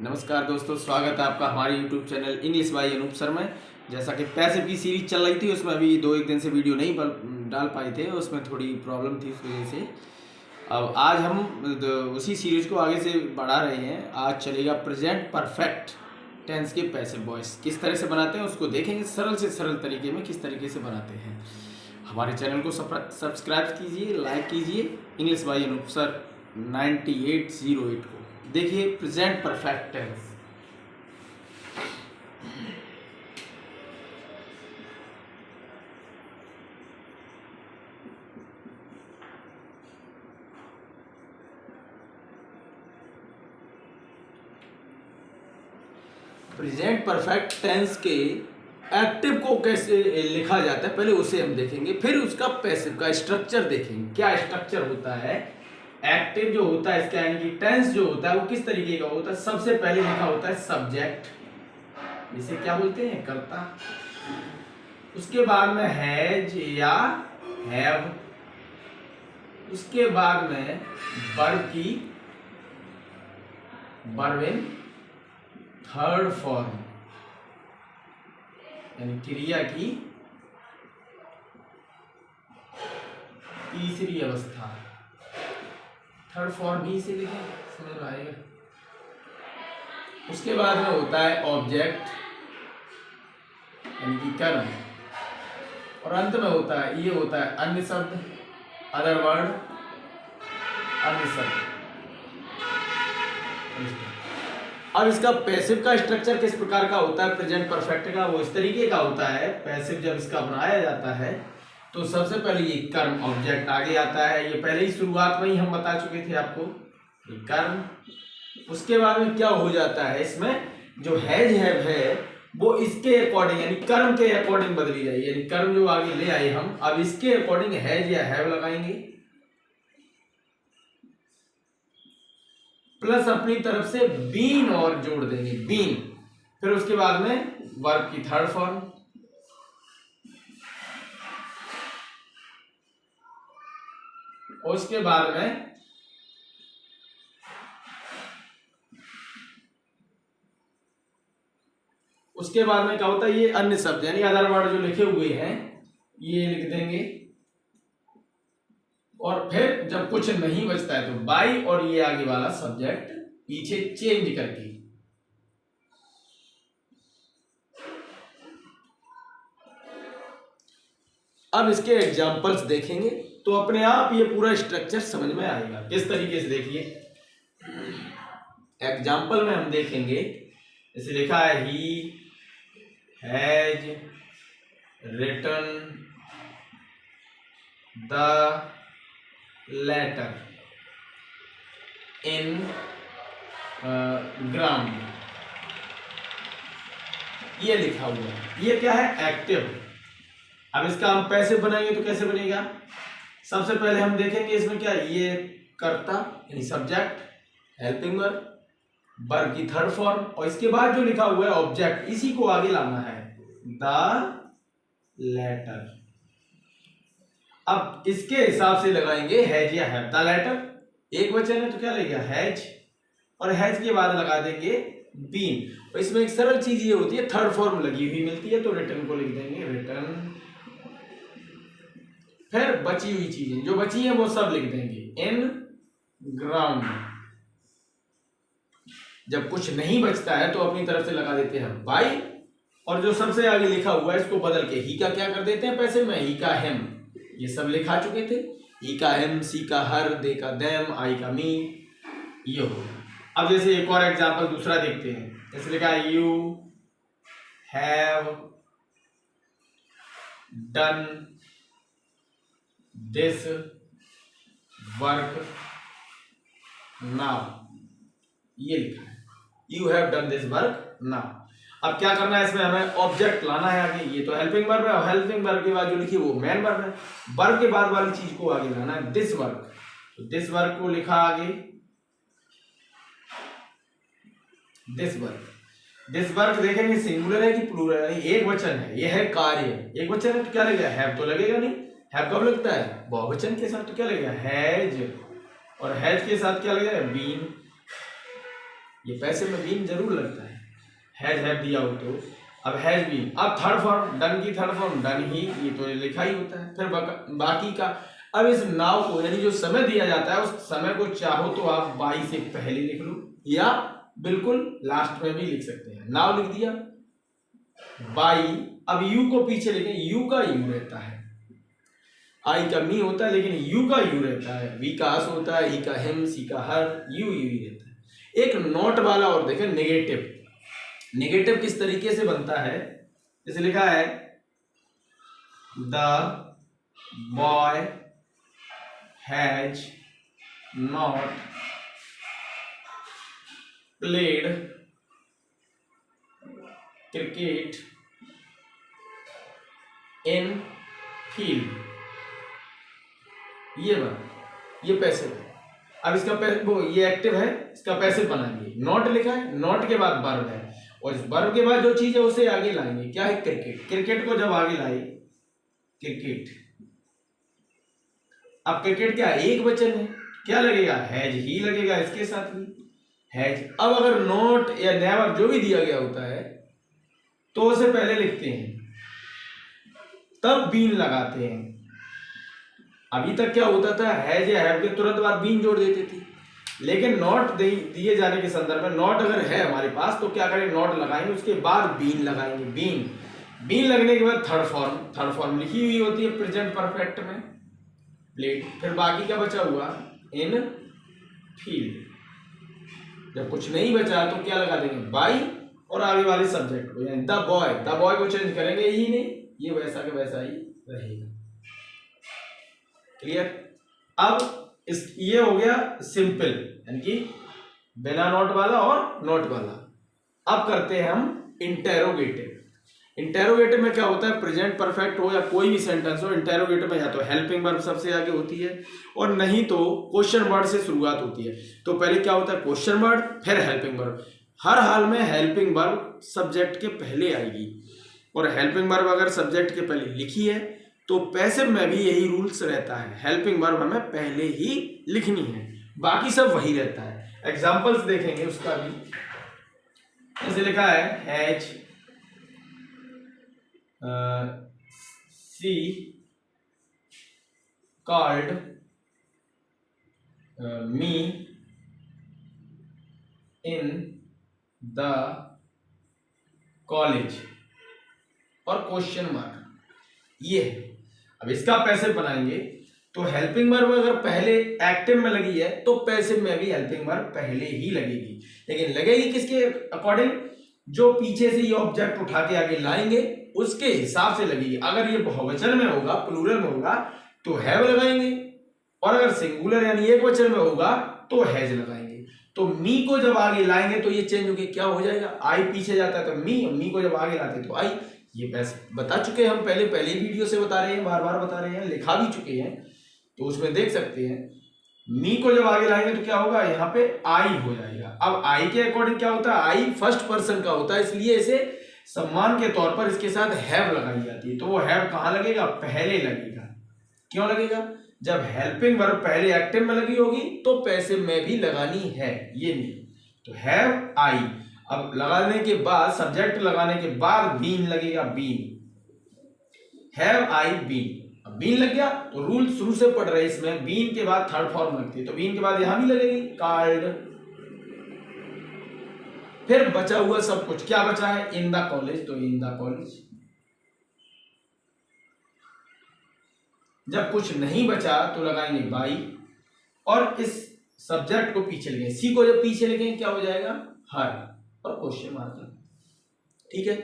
नमस्कार दोस्तों, स्वागत है आपका हमारे YouTube channel English by Anup sir में। जैसा कि पैसिव की सीरीज चल रही थी, उसमें अभी 2-1 दिन से वीडियो नहीं डाल पाए थे, उसमें थोड़ी प्रॉब्लम थी, उस वजह से अब आज हम उसी सीरीज को आगे से बढ़ा रहे हैं। आज चलेगा प्रेजेंट परफेक्ट टेंस के पैसिव वॉइस किस तरह से बनाते हैं उसको देखेंगे, सरल से सरल तरीके में किस तरीके से बनाते हैं। हमारे चैनल को सब्सक्राइब कीजिए, लाइक कीजिए। इंग्लिश बाय अनूप सर 9808 को देखिए। Present perfect tense, present perfect tense के एक्टिव को कैसे लिखा जाता है पहले उसे हम देखेंगे, फिर उसका पैसिव का स्ट्रक्चर देखेंगे। क्या स्ट्रक्चर होता है एक्टिव जो होता है इसका, यानी कि टेंस जो होता है वो किस तरीके का होता है। सबसे पहले लिखा होता है सब्जेक्ट, जिसे क्या बोलते हैं, कर्ता। उसके बाद में हैज या हैव। उसके बाद में वर्ब की वर्ब इन थर्ड फॉर्म, यानी क्रिया की तीसरी अवस्था। थर्ड फॉर्म भी इसे लिखें, समझ में आएगा। उसके बाद में होता है ऑब्जेक्ट, यानी कि कर्म। और अंत में होता है, ये होता है अन्य शब्द, अदर वर्ड, अन्य शब्द। अब इसका पैसिव का स्ट्रक्चर किस प्रकार का होता है प्रेजेंट परफेक्ट का, वो इस तरीके का होता है। पैसिव जब इसका बनाया जाता है तो सबसे पहले ये कर्म ऑब्जेक्ट आगे आता है। ये पहले ही शुरुआत में ही हम बता चुके थे आपको, ये कर्म। उसके बाद में क्या हो जाता है, इसमें जो हैज हैव है वो इसके अकॉर्डिंग, यानी कर्म के अकॉर्डिंग बदली जाएगी। यानी कर्म जो आगे ले आए हम, अब इसके अकॉर्डिंग हैज या हैव लगाएंगे, प्लस अपनी तरफ से बीन और जोड़ देंगे, बीन। फिर उसके बाद में वर्ब की थर्ड फॉर्म, और उसके बाद में क्या होता है, ये अन्य शब्द यानी अदर वर्ड जो लिखे हुए हैं ये लिख देंगे। और फिर जब कुछ नहीं बचता है तो बाई, और ये आगे वाला सब्जेक्ट पीछे चेंज करके। अब इसके एग्जांपल्स देखेंगे तो अपने आप ये पूरा स्ट्रक्चर समझ में आएगा। किस तरीके से देखिए, एग्जांपल में हम देखेंगे, जैसे लिखा है ही has written the letter in ground. ये लिखा हुआ है, ये क्या है, एक्टिव। अब इसका हम पैसिव बनाएंगे तो कैसे बनेगा, सबसे पहले हम देखेंगे इसमें क्या, ये कर्ता यानी सब्जेक्ट, हेल्पिंग वर्ब, वर्ब की थर्ड फॉर्म, और इसके बाद जो लिखा हुआ है ऑब्जेक्ट, इसी को आगे लाना है, द लेटर। अब इसके हिसाब से लगाएंगे हैज या हैव। द लेटर एक वचन है तो क्या लगेगा, हैज, और हैज के बाद लगा देंगे बीन। और इसमें एक सरल चीज ये होती है, थर्ड फॉर्म लगी हुई मिलती है तो रिटर्न को लिख देंगे रिटर्न। फिर बची हुई चीजें जो बची हैं वो सब लिख देंगे इन ग्राउंड। जब कुछ नहीं बचता है तो अपनी तरफ से लगा देते हैं बाई, और जो सबसे आगे लिखा हुआ है इसको बदल के ही का क्या कर देते हैं पैसे में, ही का हेम। ये सब लिखा चुके थे, ही का हेम, सी का हर, दे का देम, आई का मी, ये हो। अब जैसे एक और एग्जांपल दूसरा देखते हैं, जैसे लिखा है you have done this work now. ये लिखा है you have done this work now. अब क्या करना है, इसमें हमें ऑब्जेक्ट लाना है आगे। ये तो हेल्पिंग वर्ब है, और हेल्पिंग वर्ब के बाद जो लिखी वो मेन वर्ब है। वर्ब के बाद वाली चीज को आगे लाना है, दिस वर्क। तो दिस वर्क को लिखा आगे, दिस वर्क। दिस वर्क देखेंगे सिंगुलर है कि प्लूरल है, एक वचन है, यह है कार्य। एक वचन है तो क्या लगेगा, हैव तो लगेगा नहीं। हैव कब लगता है, बहुवचन के साथ, तो क्या लगेगा हैज, और हैज के साथ क्या लगेगा, बीन। ये पैसिव में बीन जरूर लगता है। हैज हैव दिया हो तो अब हैज बीन। अब थर्ड फॉर्म डन की थर्ड फॉर्म डन ही, ये तो लिखा ही होता है। फिर बाकी का, अब इस नाउ को यानी जो समय दिया जाता है उस समय को चाहो तो आप बाई से पहले लिख लो या बिल्कुल लास्ट में भी लिख सकते हैं। नाउ लिख दिया बाई, अब यू को पीछे लिखें, यू का यू रहता है, आई का मी होता है लेकिन यू का यू रहता है, वी का अस होता है, ही का हिम, सी का हर, यू ही रहता है। एक नॉट वाला और देखें नेगेटिव। नेगेटिव किस तरीके से बनता है, जैसे लिखा है the boy has not played cricket in field. ये बना, ये पैसिव है। अब इसका वो ये एक्टिव है, इसका पैसिव बनाएंगे। नॉट लिखा है, नॉट के बाद वर्ब है और इस वर्ब के बाद जो चीज है उसे आगे लाएंगे। क्या है? क्रिकेट। क्रिकेट को जब आगे लाए, क्रिकेट, अब क्रिकेट क्या एक वचन है, क्या लगेगा? हैज ही लगेगा इसके साथ भी, हैज। अब अगर नॉट या नेवर जो भी दिया गया होता है तो उसे पहले लिखते हैं, तब बीन लगाते हैं। अभी तक क्या होता था, हैज या हैव के तुरंत बाद बीन जोड़ देते थे, लेकिन नॉट दिए जाने के संदर्भ में नॉट अगर है हमारे पास तो क्या करें, नॉट लगाएंगे, उसके बाद बीन लगाएंगे। बीन, बीन लगने के बाद थर्ड फॉर्म लिखी हुई होती है प्रेजेंट परफेक्ट में, प्लेड। फिर बाकी का बचा हुआ इन फील्ड। जब कुछ नहीं बचा तो क्या लगा देंगे, बाई, और आगे वाले सब्जेक्ट को यानी द बॉय। द बॉय को चेंज करेंगे ही नहीं, ये वैसा के वैसा ही रहेगा। क्लियर? अब ये हो गया सिंपल, यानी कि बिना नॉट वाला और नॉट वाला। अब करते हैं हम इंटेरोगेटिव। इंटेरोगेटिव में क्या होता है, प्रेजेंट परफेक्ट हो या कोई भी सेंटेंस हो, इंटेरोगेटिव में या तो हेल्पिंग वर्ब सबसे आगे होती है और नहीं तो क्वेश्चन वर्ड से शुरुआत होती है। तो पहले क्या होता है, क्वेश्चन वर्ड, फिर हेल्पिंग वर्ब। हर हाल में हेल्पिंग वर्ब सब्जेक्ट के पहले आएगी, और हेल्पिंग वर्ब अगर सब्जेक्ट के पहले लिखी है तो पैसिव में भी यही रूल्स रहता है, हेल्पिंग वर्ब हमें पहले ही लिखनी है, बाकी सब वही रहता है। एग्जांपल्स देखेंगे उसका भी। जैसे लिखा है has she called me in the college, और क्वेश्चन मार्क ये है। अब इसका पैसिव बनाएंगे तो हेल्पिंग वर्ब अगर पहले एक्टिव में लगी है तो पैसिव में भी हेल्पिंग वर्ब पहले ही लगेगी, लेकिन लगेगी किसके अकॉर्डिंग, जो पीछे से ये ऑब्जेक्ट उठा के आगे लाएंगे उसके हिसाब से लगेगी। अगर ये बहुवचन में होगा, प्लूरल में होगा तो हैव लगाएंगे, और अगर सिंगुलर यानी एक वचन में होगा तो हैज लगाएंगे। तो मी को जब आगे लाएंगे तो ये चेंज होके क्या हो जाएगा, आई पीछे जाता है तो मी को जब आगे लाते तो आई। ये वैसे बता चुके हैं हम, पहले ही वीडियो से बता रहे हैं, बार बार बता रहे हैं, लिखा भी चुके हैं, तो उसमें देख सकते हैं। मी को जब आगे लाएंगे तो क्या होगा, यहाँ पे आई हो जाएगा। अब आई के अकॉर्डिंग क्या होता है, आई फर्स्ट पर्सन का होता है, इसलिए इसे सम्मान के तौर पर इसके साथ हैव लगाई जाती है। तो वो हैव कहाँ लगेगा, पहले लगेगा। क्यों लगेगा, जब हेल्पिंग वर्ब पहले एक्टिव में लगी होगी तो पैसिव में भी लगानी है, ये नहीं। तो हैव आई, अब लगाने के बाद सब्जेक्ट लगाने के बाद बीन लगेगा, बीन, हैव आई बीन। अब बीन लग गया तो रूल शुरू से पढ़ रहे इसमें, बीन के बाद थर्ड फॉर्म लगती है तो बीन के बाद यहां भी लगेगी कॉल्ड। फिर बचा हुआ सब कुछ, क्या बचा है, इन द कॉलेज, तो इन द कॉलेज। जब कुछ नहीं बचा तो लगाएंगे बाई, और इस सब्जेक्ट को पीछे लिखेंगे, सी को जब पीछे लिखेंगे क्या हो जाएगा, हर, और क्वेश्चन मार्क। ठीक है,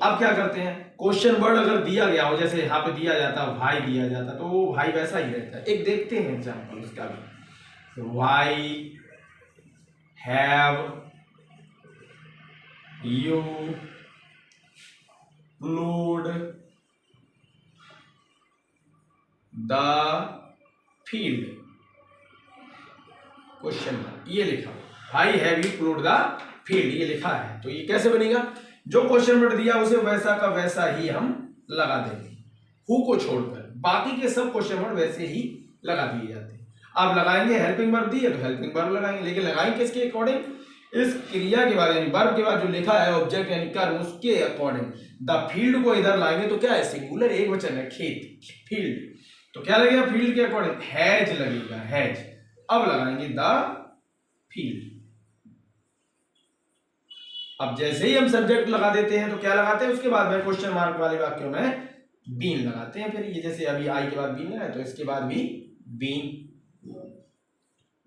अब क्या करते हैं, क्वेश्चन वर्ड अगर दिया गया हो, जैसे यहाँ पे दिया जाता है भाई दिया जाता तो वो भाई वैसा ही रहता है। एक देखते हैं एग्जांपल उसका भी, why have you ploughed the field, question mark, ये लिखा, भाई have you ploughed the field, ये लिखा है। तो ये कैसे बनेगा, जो क्वेश्चन वर्ड दिया उसे वैसा का वैसा ही हम लगा देंगे, हु को छोड़कर, बाकी के सब क्वेश्चन वर्ड वैसे ही लगा दिए जाते हैं। अब लगाएंगे, हेल्पिंग वर्ब दी है तो हेल्पिंग वर्ब लगाएंगे, लेकिन लगाएंगे किसके अकॉर्डिंग, इस क्रिया के बाद यानी वर्ब के बाद जो लिखा है ऑब्जेक्ट यानी कर्म, उसके अकॉर्डिंग द फील्ड को इधर लाएंगे तो क्या है, सिंगुलर एक वचन है, खेत, फील्ड, तो क्या लगेगा फील्ड के अकॉर्डिंग, हैज लगेगा, हैज। अब लगाएंगे द फील्ड। अब जैसे ही हम सब्जेक्ट लगा देते हैं तो क्या लगाते हैं, उसके बाद में क्वेश्चन मार्क वाले वाक्यों में बीन लगाते हैं। फिर ये जैसे अभी आई के बाद बीन है तो इसके बाद भी been,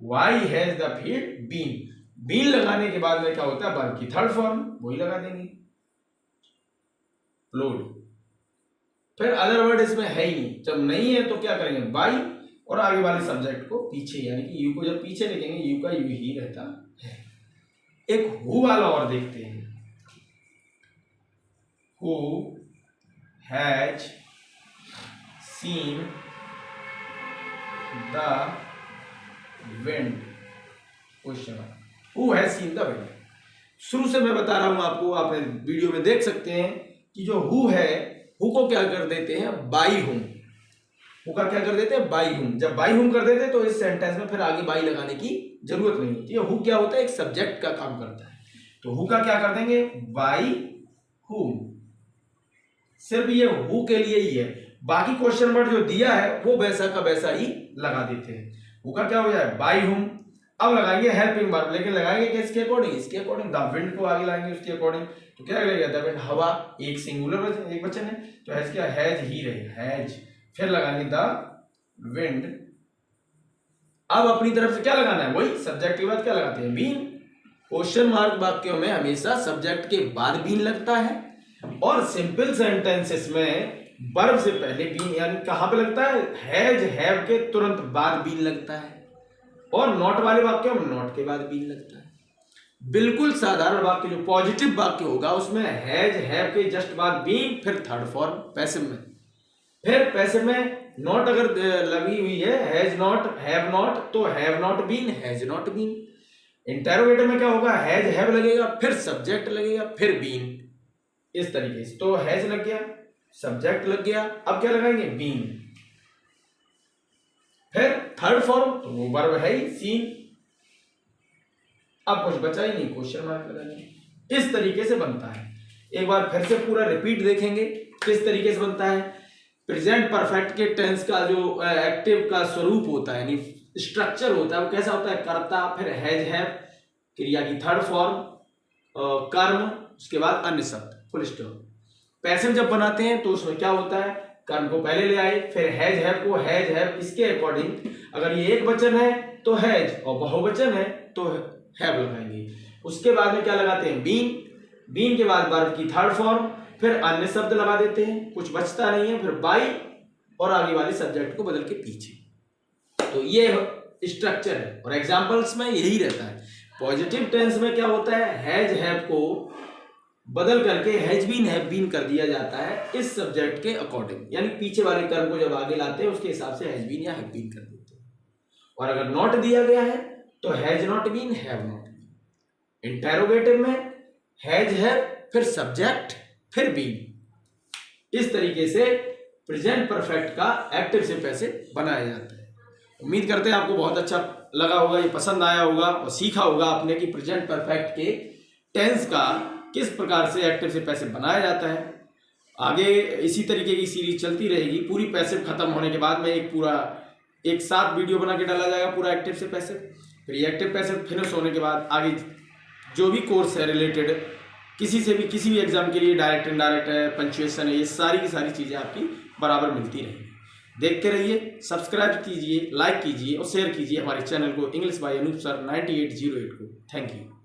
why has the field been. Been लगाने के बाद में क्या होता है, वर्ब की थर्ड फॉर्म वही लगा देंगे, लोड। फिर अदर वर्ड इसमें है ही नहीं, जब नहीं है तो क्या करेंगे, बाई, और आगे वाले सब्जेक्ट को पीछे, यानी कि यू को जब पीछे लिखेंगे यू का यू ही रहता है। एक हु वाला और देखते हैं, who has seen the wind, question who has seen the wind. शुरू से मैं बता रहा हूं आपको, आपने वीडियो में देख सकते हैं कि जो हु है, हु को क्या कर देते हैं, बाई हुम, हु का क्या कर देते हैं, बाई हुम। जब बाई हुम कर देते हैं तो इस सेंटेंस में फिर आगे बाई लगाने की जरूरत नहीं होती है। हु क्या होता है, एक सब्जेक्ट का काम करता है, तो हु का क्या कर देंगे, बाई हुम। सिर्फ ये हु के लिए ही है, बाकी क्वेश्चन वर्ड जो दिया है वो वैसा का वैसा ही लगा देते हैं। हु का क्या हो जाए, बाई हुम। अब लगाएंगे हेल्पिंग वर्ब, लेकिन लगाएंगे किसके अकॉर्डिंग, इसके अकॉर्डिंग, द विंड को आगे लाएंगे उसके अकॉर्डिंग, तो क्या लगेगा, द विंड, हवा, एक सिंगुलर वचन, एक वचन है तो हैज क्या, हैज ही रहेगा, हैज। फिर लगाएंगे द विंड। अब अपनी तरफ से क्या लगाना है, वही सब्जेक्ट के बाद क्या लगाते हैं, बीन। क्वेश्चन मार्क वाक्यों में हमेशा सब्जेक्ट के बाद बीन लगता है, और सिंपल सेंटेंसेस में वर्ब से पहले बीन, यानी कहां पे लगता है, हैज हैव के तुरंत बाद बीन लगता है, और नॉट वाले वाक्यों में नॉट के बाद बीन लगता है। बिल्कुल साधारण वाक्य जो पॉजिटिव वाक्य होगा उसमें हैज हैव के जस्ट बाद बीन, फिर थर्ड फॉर्म पैसिव में। फिर पैसिव में नॉट अगर लगी हुई है, हैज नॉट, हैव नॉट, तो have not been, has not been. Interrogative में क्या होगा, हैज हैव लगेगा, फिर सब्जेक्ट लगेगा, फिर बीन, इस तरीके से। तो हैज लग गया, सब्जेक्ट लग गया, अब क्या लगाएंगे, बीन। फिर थर्ड फॉर्म तो वो वर्ब है ही, सीन। अब कुछ बचा ही नहीं, क्वेश्चन मार्क लगाएंगे। इस तरीके से बनता है। एक बार फिर से पूरा रिपीट देखेंगे किस तरीके से बनता है। प्रेजेंट परफेक्ट के टेंस का जो एक्टिव का स्वरूप होता है, यानी स्ट्रक्चर होता है, वो कैसा होता है, कर्ता, फिर हैज हैव, क्रिया की थर्ड फॉर्म, कर्म, उसके बाद अन्य शब्द, फुल स्टॉप। पैसिव जब बनाते हैं तो उसमें क्या होता है, कर्म को पहले ले आए, फिर हैज हैव को हैज हैव, इसके अकॉर्डिंग अगर ये एक वचन है तो हैज, और बहुवचन है तो हैव लगाएंगे। उसके बाद में क्या लगाते हैं, बीन। बीन के बाद वर्ब की थर्ड फॉर्म, फिर अन्य शब्द लगा देते हैं, कुछ बचता नहीं है, फिर बाई, और आगे वाले सब्जेक्ट को बदल के पीछे। तो ये स्ट्रक्चर है, और एग्जांपल्स में यही रहता है। पॉजिटिव टेंस में क्या होता है, हैज हैव को बदल करके हैज बीन हैव बीन कर दिया जाता है इस सब्जेक्ट के अकॉर्डिंग, यानी पीछे वाले कर्म को जब आगे लाते हैं उसके हिसाब से हैज बीन या हैव बीन कर देते हैं। और अगर नॉट दिया गया है तो has not been, have not been. Interrogative में हैज हैव, फिर सब्जेक्ट, फिर बीन। इस तरीके से प्रेजेंट परफेक्ट का एक्टिव से पैसिव बनाया जाता है। उम्मीद करते हैं आपको बहुत अच्छा लगा होगा, ये पसंद आया होगा और सीखा होगा आपने कि प्रेजेंट परफेक्ट के टेंस का किस प्रकार से एक्टिव से पैसिव बनाया जाता है। आगे इसी तरीके की सीरीज चलती रहेगी। पूरी पैसिव खत्म होने के बाद में एक साथ वीडियो बना के डाला जाएगा पूरा एक्टिव से पैसिव। फिर ये एक्टिव पैसिव फिनिश होने के बाद आगे जो भी कोर्स है रिलेटेड किसी भी एग्जाम के लिए, डायरेक्ट इनडायरेक्ट है, पंक्चुएशन है, ये सारी की सारी चीज़ें आपकी बराबर मिलती रहेंगी। देखते रहिए, सब्सक्राइब कीजिए, लाइक कीजिए और शेयर कीजिए हमारे चैनल को, इंग्लिश बाय अनूप सर 9808 को। Thank you.